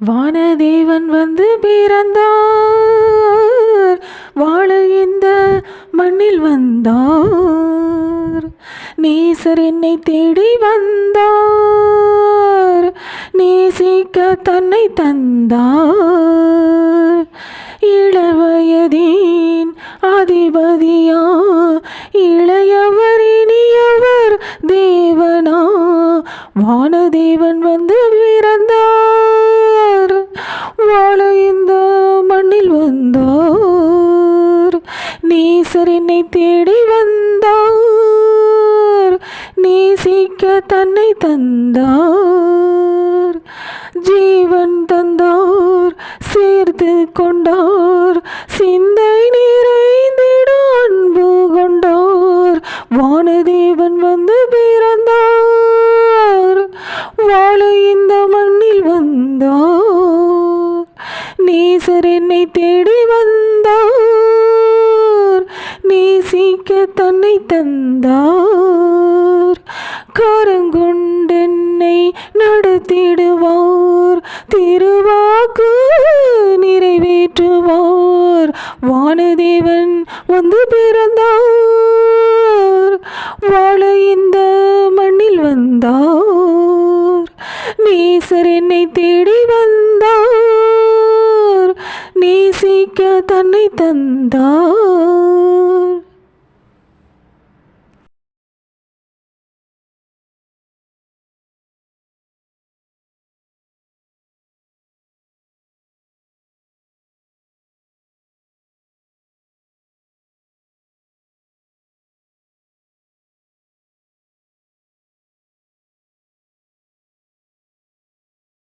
வானதேவன் வந்து பிறந்தார், வாழ இந்த மண்ணில் வந்தார். நேசர் என்னை தேடி வந்தார், நேசிக்க தன்னை தந்தார். இளவயதின் அதிபதியா, இளையவர் இனியவர் தேவனா, வானதேவன் வந்து பிறந்தார், வாழ இந்த மண்ணில் வந்தார். நேசர் என்னை தேடி வந்தார், நேசிக்க தன்னை தந்தார். ஜீவன் தந்தார், சேர்த்து கொண்டார், சிந்தை நிறைந்திட அன்பு கொண்டார். வானதேவன் வந்து பிறந்தார், வாழ இந்த மண்ணில் வந்தார். நேசர் என்னை தேடி வந்தார், நேசிக்க தன்னை தந்தார். கரங்கொண்டென்னை நடத்திடுவார், திருவாக்கு நிறைவேற்றுவார். வானதேவன் வந்து பிறந்தார், வாழ இந்த மண்ணில் வந்தார். நேசர் என்னை தேடி வந்தார், நேசிக்க தன்னை தந்தார்.